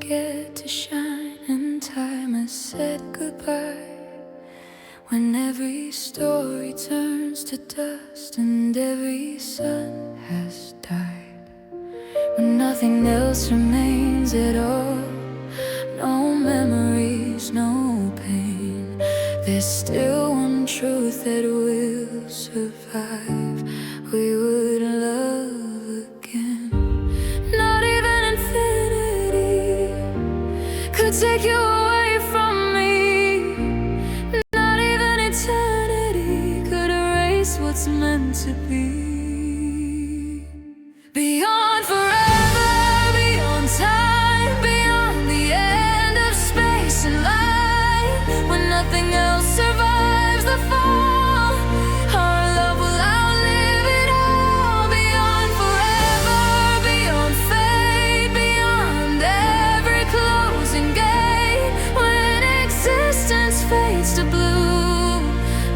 get to shine and time has said goodbye. When every story turns to dust and every sun has died, when nothing else remains at all, no memories, no pain, there's still one truth that will survive. We would love again. Not even infinity could take you away from me. Not even eternity could erase what's meant to be. Beyond forever, beyond time, beyond the end of space and light, when nothing else survives the fall, our love will outlive it all. Beyond forever, beyond fate, beyond every closing gate, when existence fades to blue,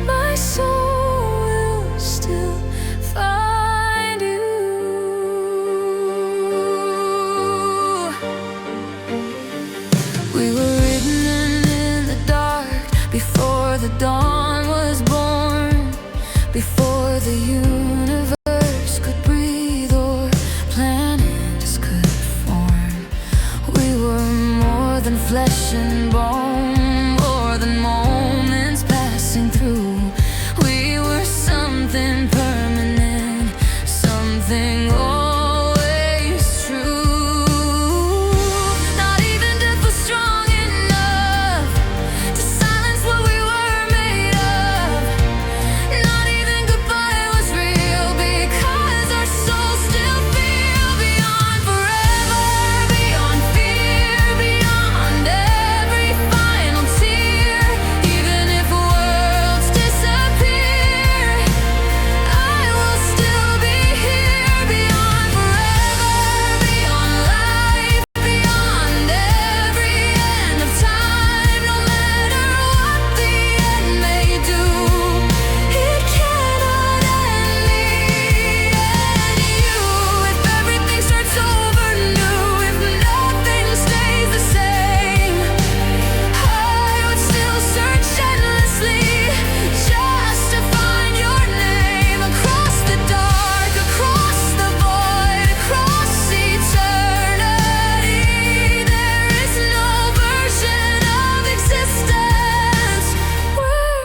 my soul will still find you. We were written in the dark before the dawn was born, before the universe could breathe or planets could form. We were more than flesh and bone, more than moments passing through. We were something permanent, something always true. Not even death was strong enough to silence what we were made of. Not even goodbye was real, because our souls still feel. Beyond forever, beyond fear, beyond every final tear, even if worlds disappear, I will still be here. Beyond forever, beyond life, beyond every end of time, no matter what the end may do, it cannot end me and you. If everything starts over new, if nothing stays the same, I would still search endlessly just to find your name. Across the dark, across the void, across eternity, there is no version of existence where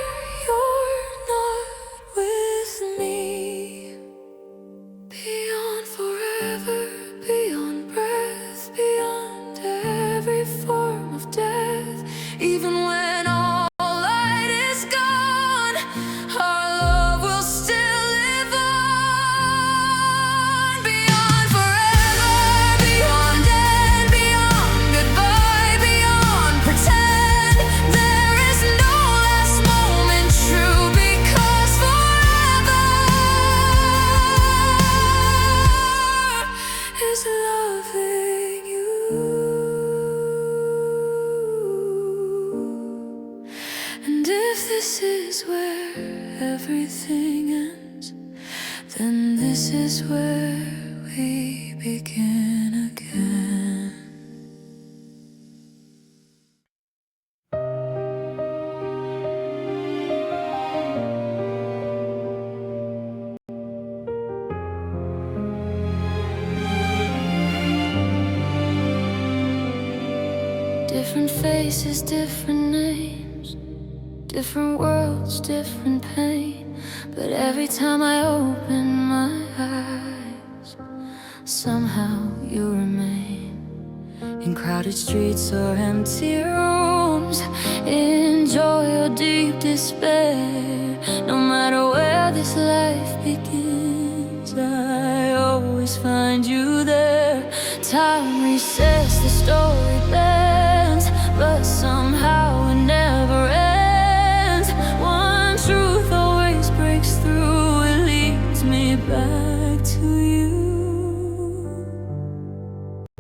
you're not with me. Beyond forever, beyond breath, beyond every form of death, even when all light is gone, our love will still live on. Beyond forever, beyond end, beyond goodbye, beyond pretend, there is no last moment true, because forever is loving you. And if this is where everything ends, then this is where we begin again. Different faces, different names, different worlds, different pain, but every time I open my eyes, somehow you remain. In crowded streets or empty rooms, in joy or deep despair, no matter where this life begins, I always find you there. Time resets, the story bends, but somehow it never ends. One truth always breaks through, it leads me back to you.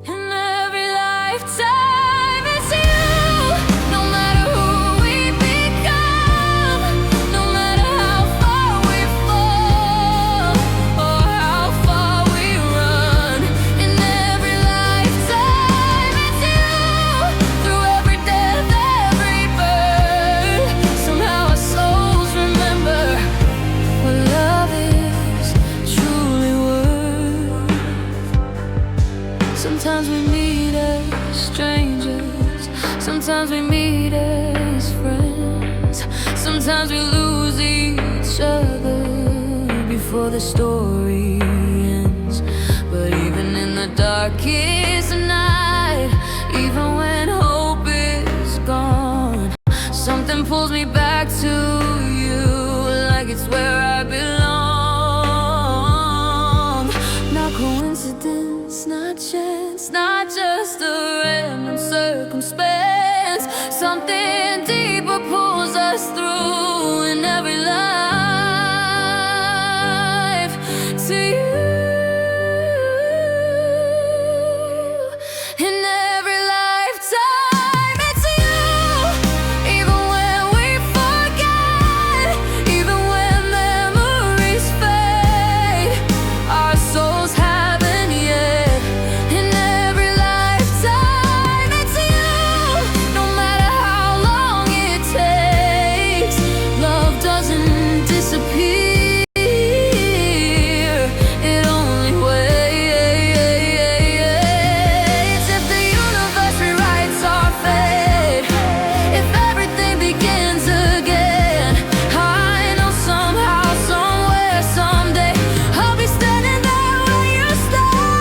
In every lifetime it's you. No matter who we become, no matter how far we fall or how far we run, in every lifetime it's you. Sometimes we meet as friends, sometimes we lose each other before the story ends. But even in the darkest night, even when hope is gone, something pulls me back to you, like it's where I belong. Not coincidence, not chance, not just a random circumstance. Something deeper pulls us through in every life. To you, in every lifetime, it's you. Even when we forget, even when memories fade, our souls haven't yet. In every lifetime, it's you. No matter how long it takes, love doesn't disappear, it only waits. If the universe rewrites our fate, if everything begins again, I know somehow, somewhere, someday, I'll be standing there where you stand.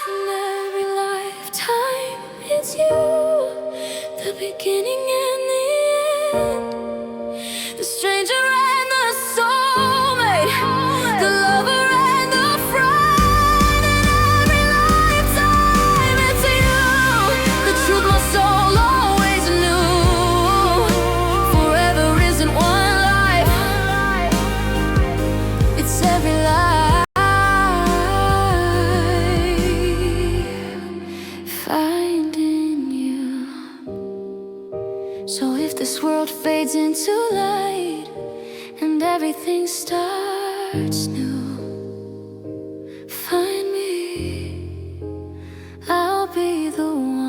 In every lifetime, it's you, the beginning and the end, the stranger and the soulmate, the lover and the friend. In every lifetime, it's you, the truth my soul always knew. Forever isn't one life, it's every life. Finding you. So if this world fades into light and everything starts new, find me, I'll be the one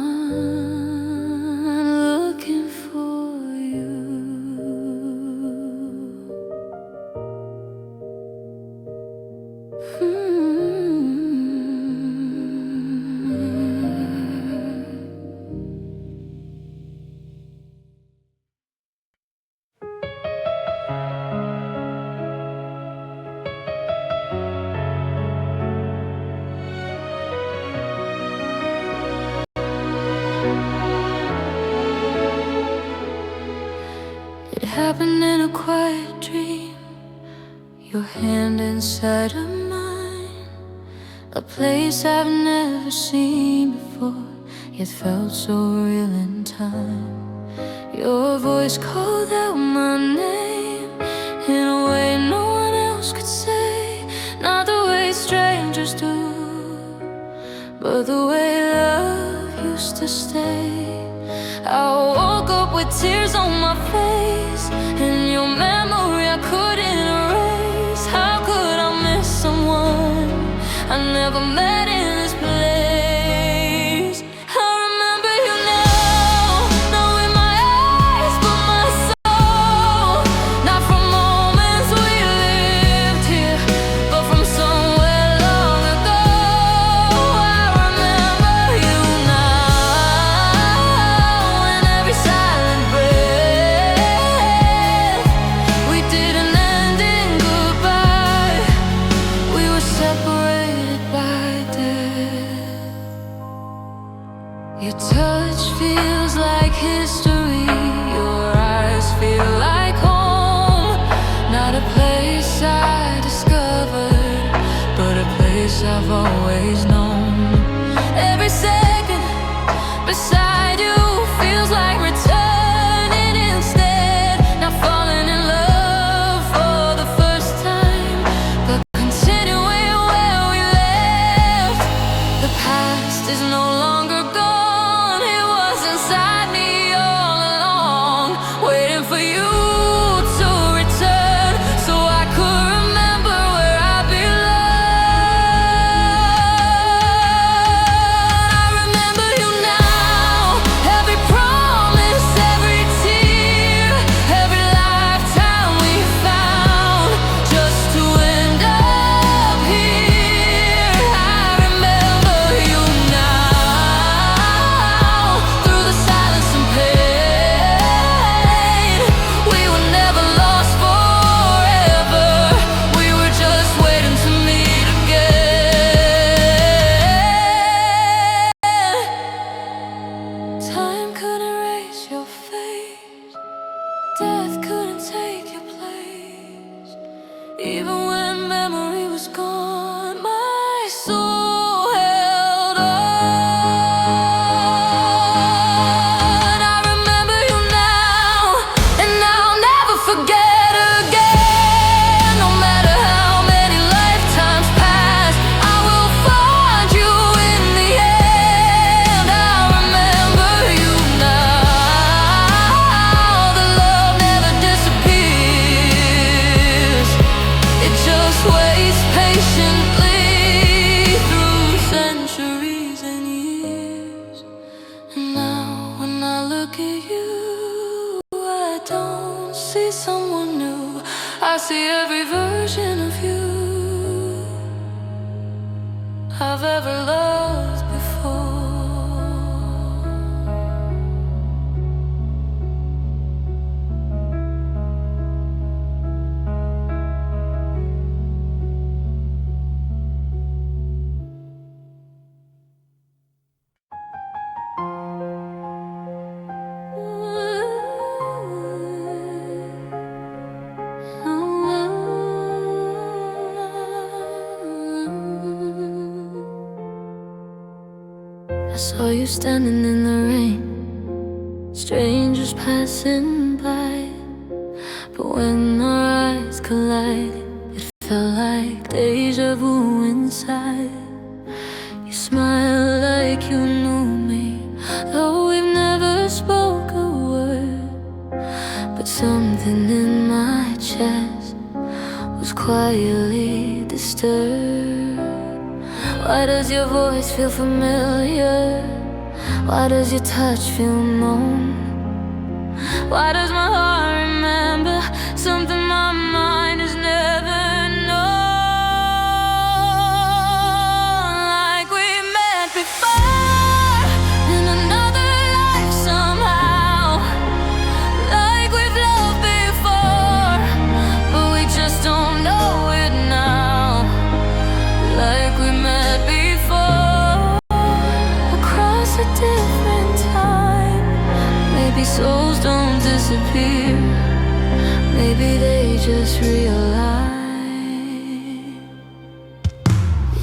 looking for you. It happened in a quiet dream, your hand inside of mine, a place I've never seen before, yet felt so real in time. Your voice called out my name in a way no one else could say. Not the way strangers do, but the way love used to stay. I woke up with tears on my face, and your memory I couldn't erase. How could I miss someone I never met in this place? I remember you now, not with my eyes but my soul. Not from moments we lived here, but from somewhere long ago. I remember you now, and every silent breath. We didn't end in goodbye, we were separated by death. Your touch feels like history, your eyes feel like home. Not a place I discovered, but a place I've always known. Every second beside you feels like returning instead. Not falling in love for the first time, but continuing where we left. The past is no longer gone, it was inside me all I see every version of you I've ever loved before. I saw you standing in the rain, strangers passing by. But when our eyes collided, it felt like deja vu inside. You smiled like you knew me, though we've never spoke a word. But something in my chest was quietly disturbed. Why does your voice feel familiar? Why does your touch feel known? Why does my heart remember something my mind has never known? Like we met before in another life somehow. Like we've loved before, but we just don't know it now. Like we met before across a different time. Maybe souls don't disappear, maybe they just realign.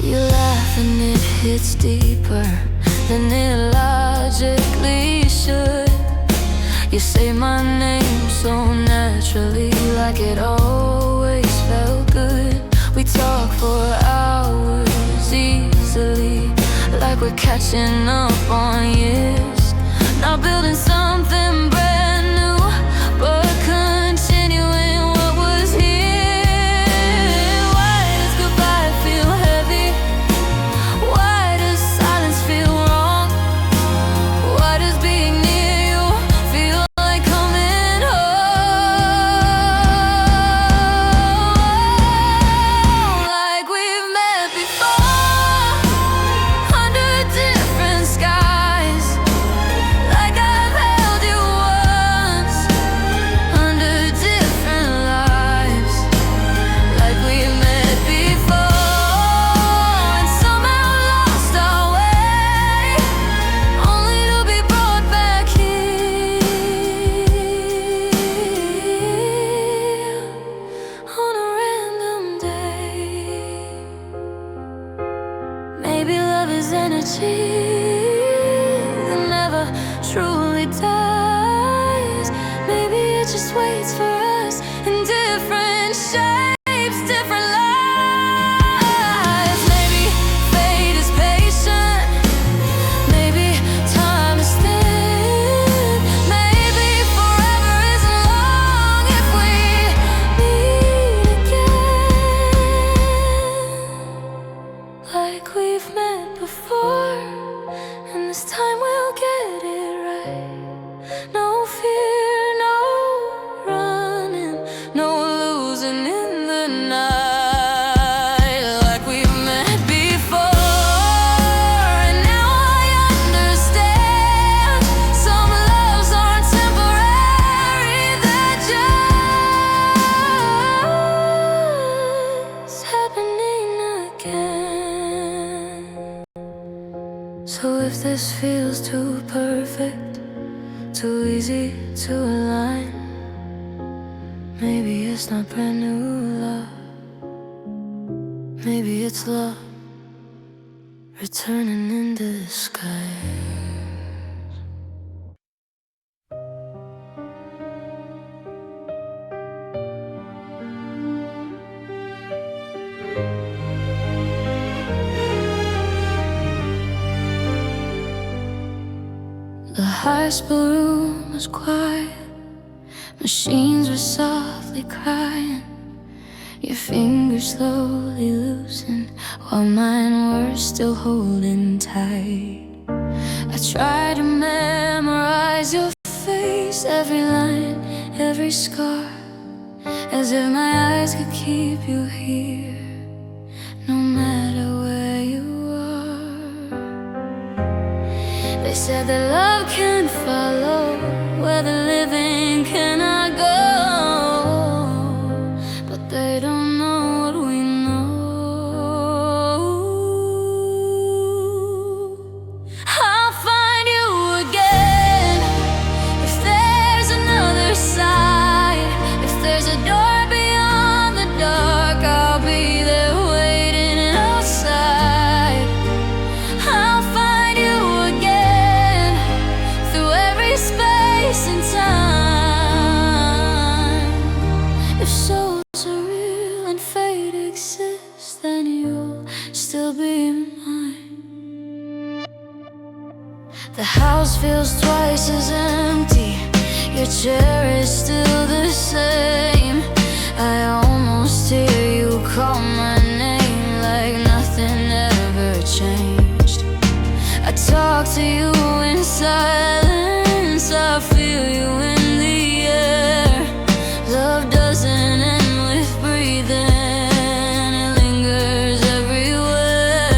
You laugh and it hits deeper than it logically should. You say my name so naturally, like it always felt good. We talk for hours easily, like we're catching up on years. Not building something brand new, but continuing what was here. Why does goodbye feel heavy? Why does silence feel wrong? Why does being near you feel like coming home? Like we've met before under different skies. Like I've held you once under different lives. Like we've met before and somehow lost our way, only to be brought back here on a random day. Maybe love is energy that never truly dies. Maybe it just waits for us in different shapes, different lives. Maybe fate is patient, maybe time is thin. Maybe forever is long if we meet again. Like we've met before, and this time we'll get it right. No fear, no running, no losing in the night. Like we've met before, and now I understand. Some loves aren't temporary, they're just happening again. So if this feels too perfect, too easy to align, maybe it's not brand new love. Maybe it's love returning in disguise. The high school room was quiet, machines were softly crying. Your fingers slowly loosened while mine were still holding tight. I tried to memorize your face, every line, every scar. as if my eyes could keep you here, no matter where you are. They said that love can follow where the living cannot go, but they don't know what we know. I'll find you again if there's another side. If there's a door beyond the dark, I'll be there waiting outside. I'll find you again through every space and time. If souls are real and fate exists, then you'll still be mine. The house feels twice as empty, your chair is still the same. I almost hear you call my name like nothing ever changed. I talk to you in silence, I feel you in the air. Love doesn't end with breathing, it lingers everywhere.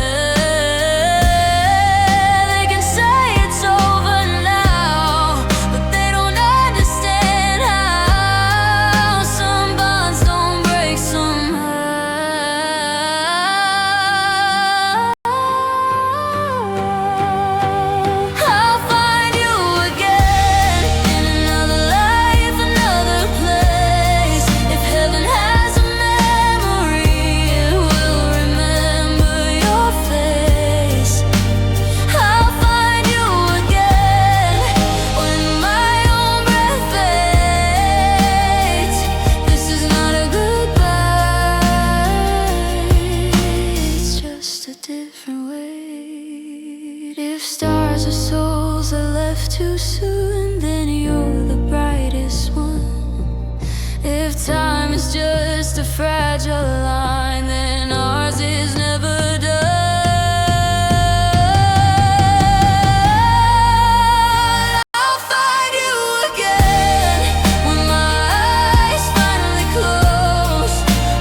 They can say it's over now, but they don't understand how some bonds don't break somehow. I'll find you again in another life, another place. If heaven has a memory, it will remember your face. I'll find you again when my own breath fades. This is not a goodbye, it's just a different weight. If stars are souls that left too soon, then you're the brightest one. If time is just a fragile line, then ours is never done. I'll find you again when my eyes finally close.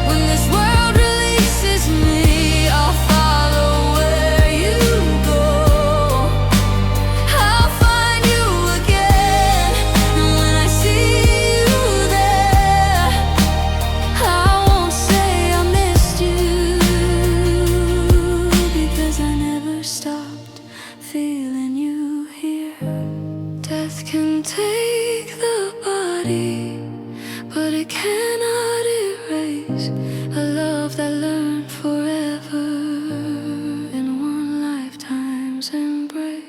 When this world releases me, I'll follow where you go. I'll find you again, and when I see you there, I won't say I missed you, because I never stopped feeling you here. Death can take the body, but it cannot erase a love that learned forever in one lifetime's embrace.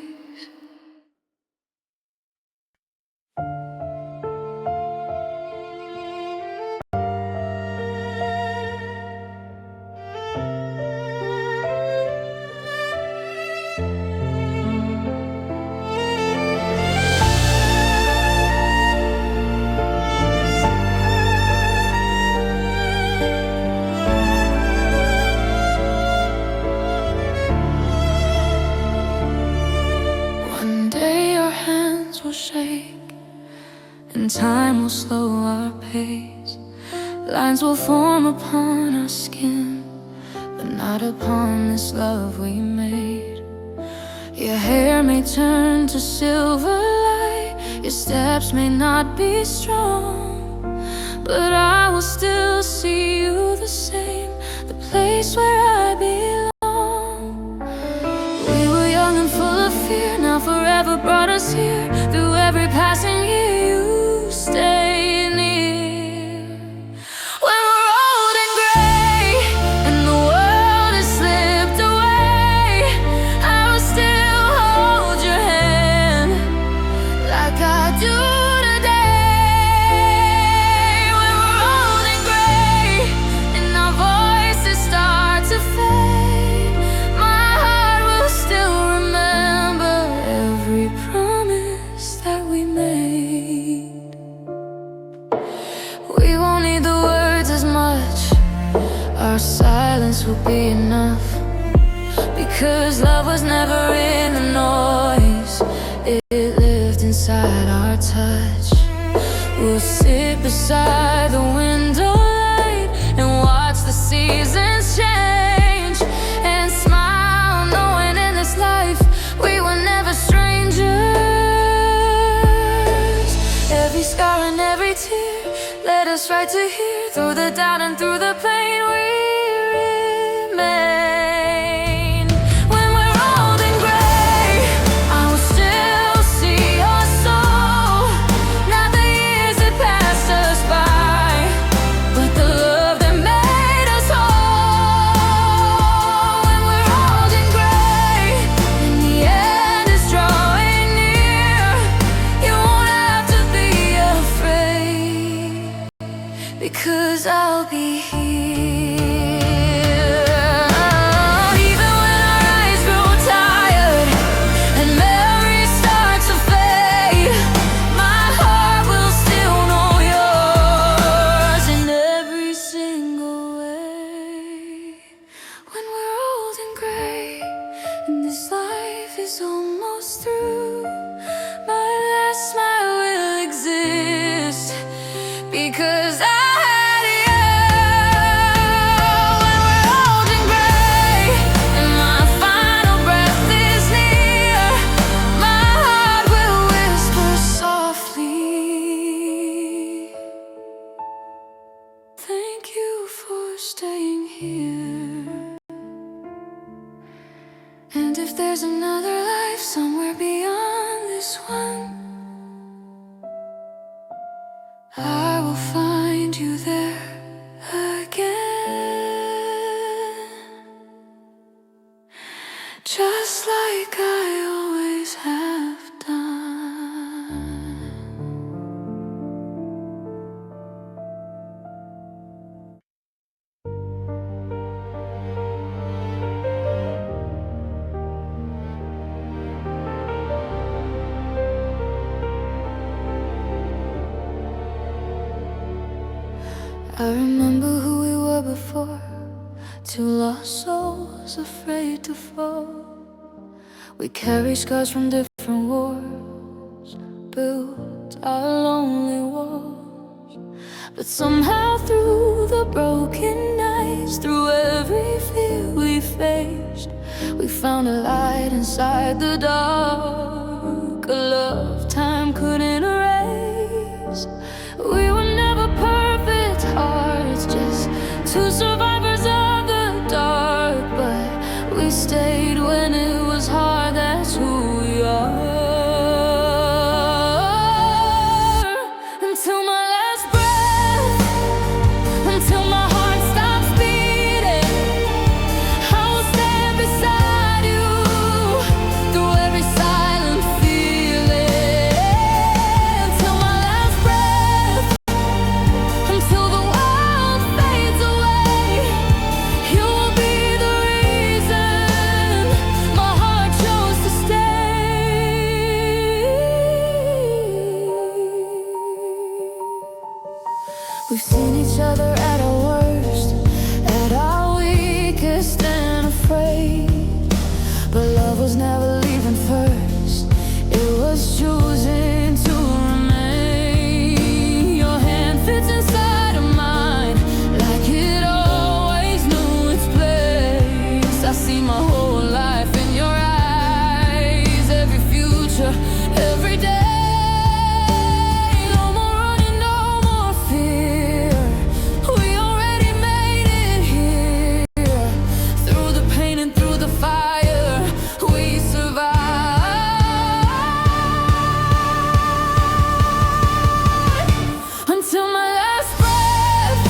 One day our hands will shake, and time will slow our pace. Lines will form upon our skin, but not upon this love we made. Your hair may turn to silver light, your steps may not be strong, but I will still see you the same, the place where I belong. We were young and full of fear, now forever brought us here. Through every passing year, you stay near. When we're old and gray and the world has slipped away, I will still hold your hand like I do today. When we're old and gray and our voices start to fade, my heart will still remember every promise that we made. We won't need the words as much, our silence will be enough, because love was never in the noise, it lived inside our touch. We'll sit beside the window every tear led us right to here. Through the doubt and through the pain, we remain. When we're old and gray, I will still see your soul. Not the years that passed us by, but the love that made us whole. When we're old and gray, and the end is drawing near, you won't have to be afraid, because I'll be here. Even when our eyes grow tired and memories start to fade, my heart will still know yours in every single way. When we're old and gray and this life is almost through, my last smile will exist because I had you. When we're old and gray and my final breath is near, my heart will whisper softly, thank you for staying here. And if there's another life somewhere beyond this one, I will find you there again, just like I always have done. I remember who we were before, two lost souls afraid to fall. We carry scars from different wars, built our lonely walls. But somehow through the broken nights, through every fear we faced, we found a light inside the dark, a love time couldn't erase. We were never perfect hearts, just two survivors of the dark, but we stayed when it was hard. That's who we are. Until my last breath, until my heart stops beating, I will stand beside you through every silent feeling. Until my last breath, until the world fades away, you will be the reason my heart chose to stay. We've seen each other at our worst, at our weakest and afraid, but love was never leaving first, it was choosing to remain. Your hand fits inside of mine like it always knew its place. I see my whole life in your eyes, every future, every day. No more running, no more fear. We already made it here. Through the pain and through the fire, we survived. Until my last breath,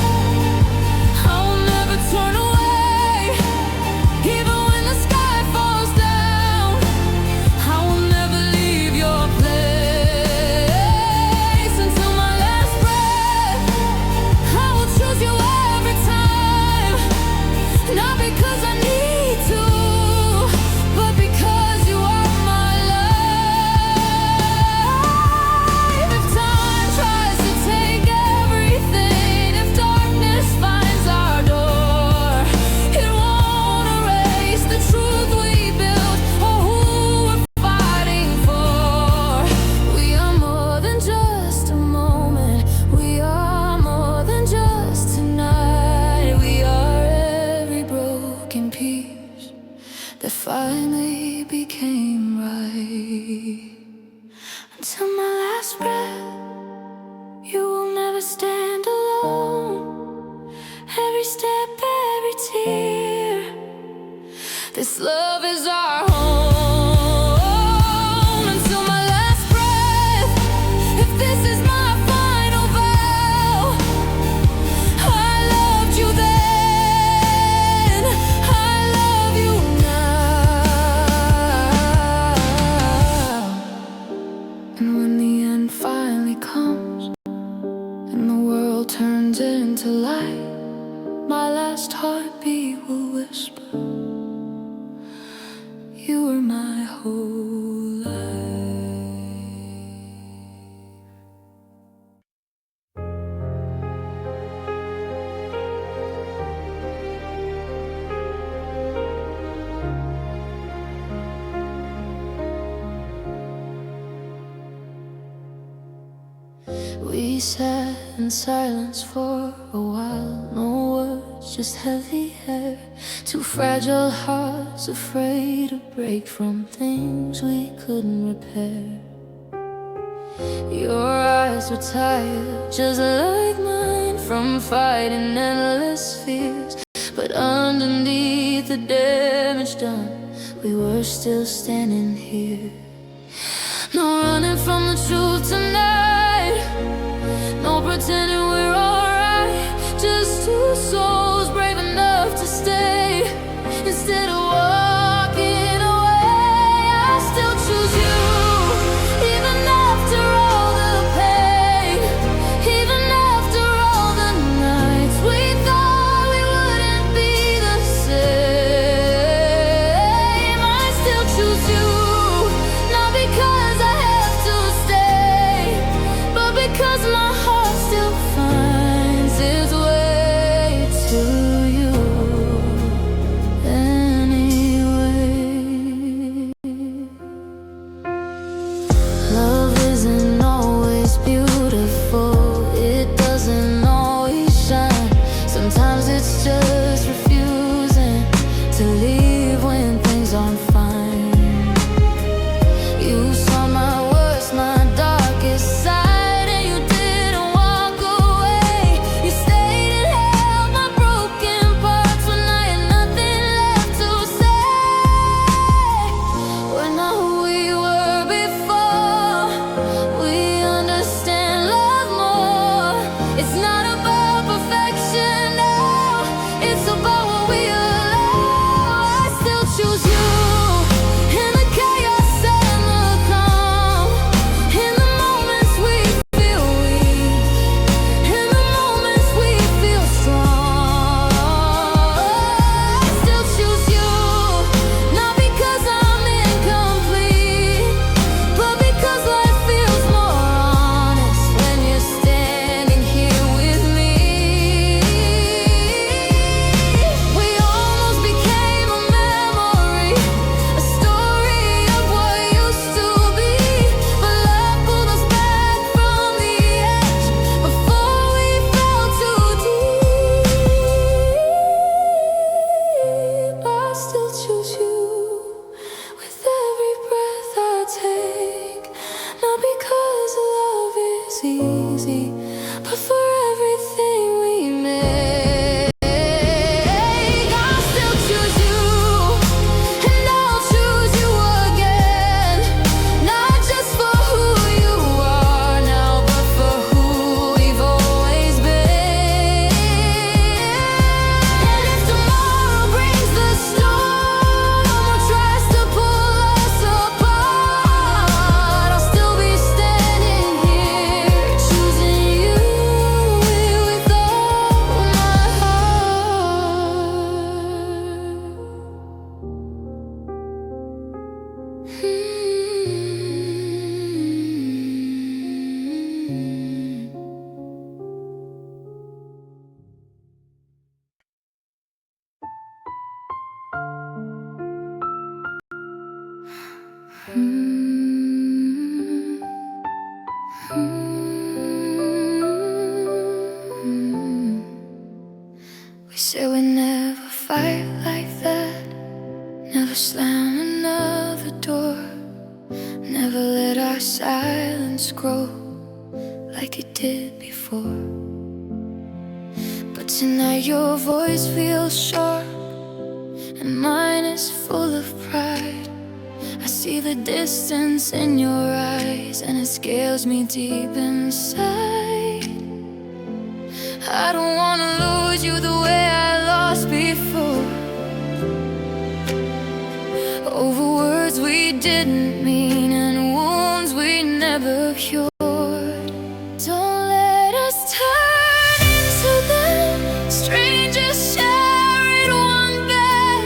I will never turn away. Even when the sky falls down, I will never leave your place. We sat in silence for a while, no words, just heavy hair. Two fragile hearts afraid to break from things we couldn't repair. Your eyes were tired, just like mine, from fighting endless fears. But underneath the damage done, we were still standing here. No running from the truth tonight, no pretending we're alright. Just two souls brave enough to stay. Instead of walking away, I still choose you. Even after all the pain, even after all the nights we thought we wouldn't be the same, I still choose you. Not because I have to stay, but because my heart still finds its way to you anyway. Love isn't always beautiful, it doesn't always shine. Sometimes it's just refusing to leave when things aren't fine. You saw my worst, my darkest side, and you didn't walk away. You stayed and held my broken parts when I had nothing left to say. We're not who we were before, we understand love more. It's not about perfection, no, it's about what we allow. I still choose you in the chaos and the calm, in the moments we feel weak, in the moments we feel strong. I still choose you, not because I'm incomplete, but because life feels more honest when you're standing here with me. We almost became a memory, a story of what used to be. But love pulled us back from the edge before we fell too deep. I still choose you with every breath I take, not because love is easy, but for everything we make. I still choose you, and I'll choose you again. Not just for who you are now, but for who we've always been. And if tomorrow brings the storm or tries to pull us apart, I'll still be standing here, choosing you with all my We said we'd never fight like that, never slam another door, never let our silence grow like it did before. But tonight your voice feels sharp, and mine is full of pride. I see the distance in your eyes, and it scares me deep inside. I don't wanna lose you the way I lost before, over words we didn't mean and wounds we never cured. Don't let us turn into them, strangers sharing one bed.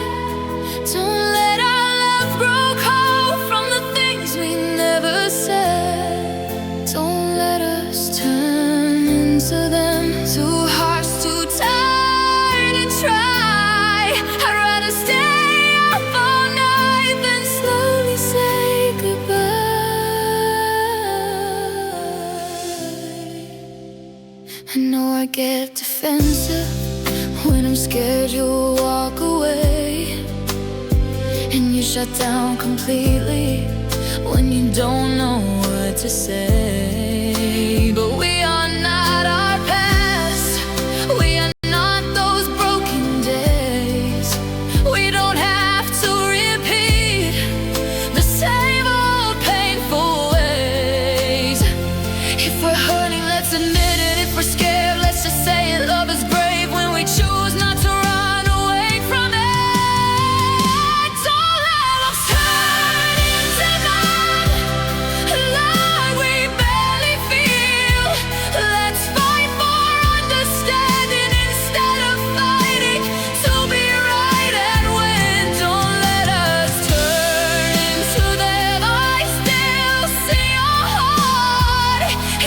Don't let our love grow cold from the things we never said. Don't let us turn into them, two hearts too tired to try. I'd rather stay up all night than slowly say goodbye. get defensive. When I'm scared, you'll walk away, and you shut down completely when you don't know what to say. But we are not our past, we are not those broken days. We don't have to repeat the same old painful ways. If we're hurting, let's admit it. If we're scared, let's just say it. Love is brave when we choose not to run away from it. Don't let us turn into numb like we barely feel. Let's fight for understanding instead of fighting to be right and win. Don't let us turn into them. I still see your heart,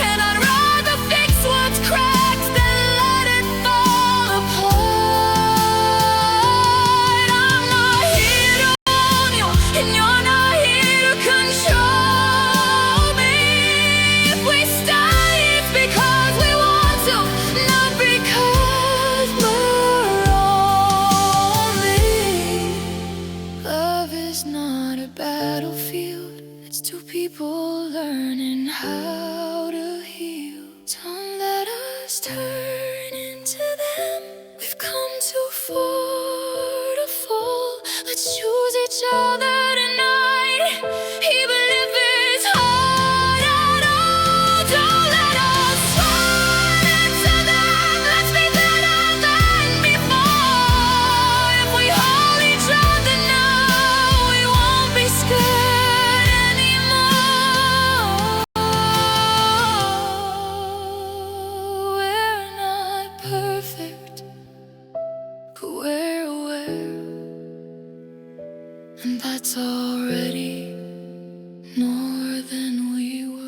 and I'd rather fix what's cracked than let it fall apart. I'm not here to own you, and you're not here to control me. If we stay, it's because we want to, not because we're lonely. Love is not a battlefield, it's two people learning how to heal. Don't let us turn into them. We've come too far to fall. Let's choose each other tonight, even if it's hard at all. Don't let us turn into them. Let's be better than before. If we hold each other now, we won't be scared anymore. We're not perfect, but we're aware, and that's already more than we were.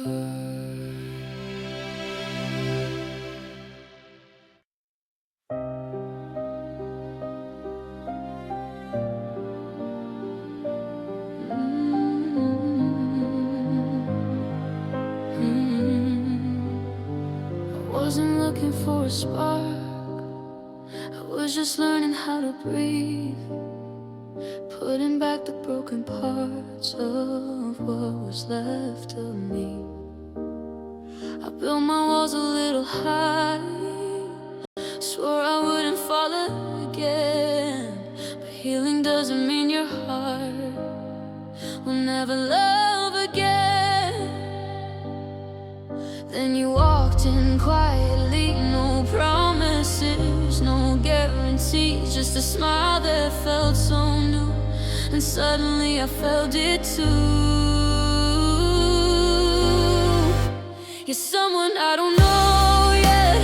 I wasn't looking for a spark, I was just learning how to breathe, putting back the broken parts of what was left of me. I built my walls a little high, swore I wouldn't fall again. But healing doesn't mean your heart will never love again. Then you walked in quietly, no promises, no guarantees, just a smile that felt so new. And suddenly I felt it too. You're someone I don't know yet,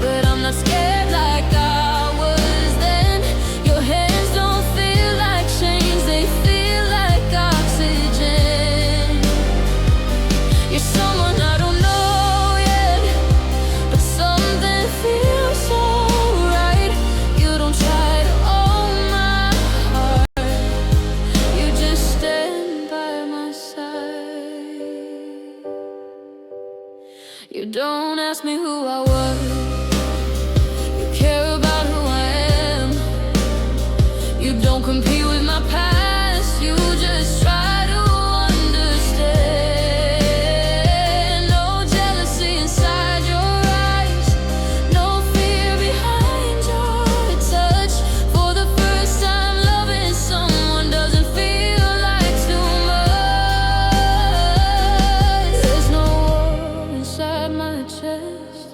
but I'm not scared like I was then. Your hands don't feel like chains, they feel like oxygen. You're someone I don't know yet, but something feels so right. You don't try to own my heart, you just stand by my side. You don't ask me who I was, you care about who I am. You don't compete with my past, you just try to understand. No jealousy inside your eyes, no fear behind your touch. For the first time loving someone doesn't feel like too much. There's no war inside my chest,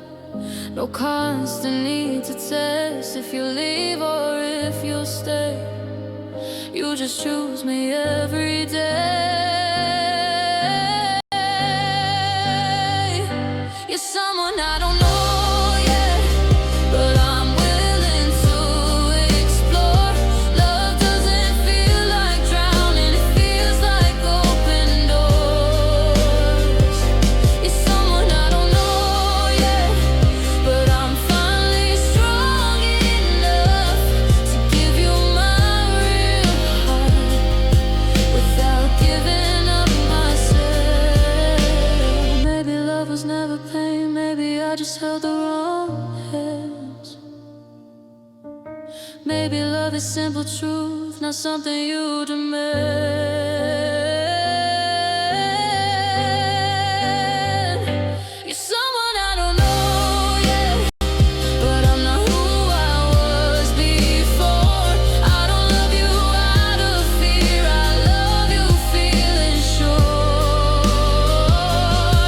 no constant need to test if you leave or if you'll stay. You just choose me every day. You're someone I don't know yet, but I'm willing to explore. Love doesn't feel like drowning, it feels like open doors. You're someone I don't know yet, but I'm finally strong enough to give you my real heart. love is simple truth, not something you demand. You're someone I don't know yet, but I'm not who I was before. I don't love you out of fear, I love you feeling sure.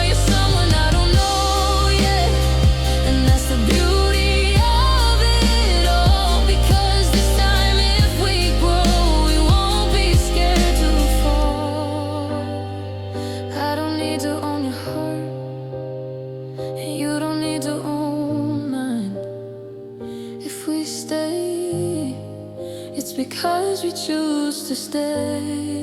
You're someone I don't know yet, and that's the beauty of it all. Because this time if we grow, we won't be scared to fall. I don't need to own your heart, and you don't need to own mine. If we stay, it's because we choose to stay.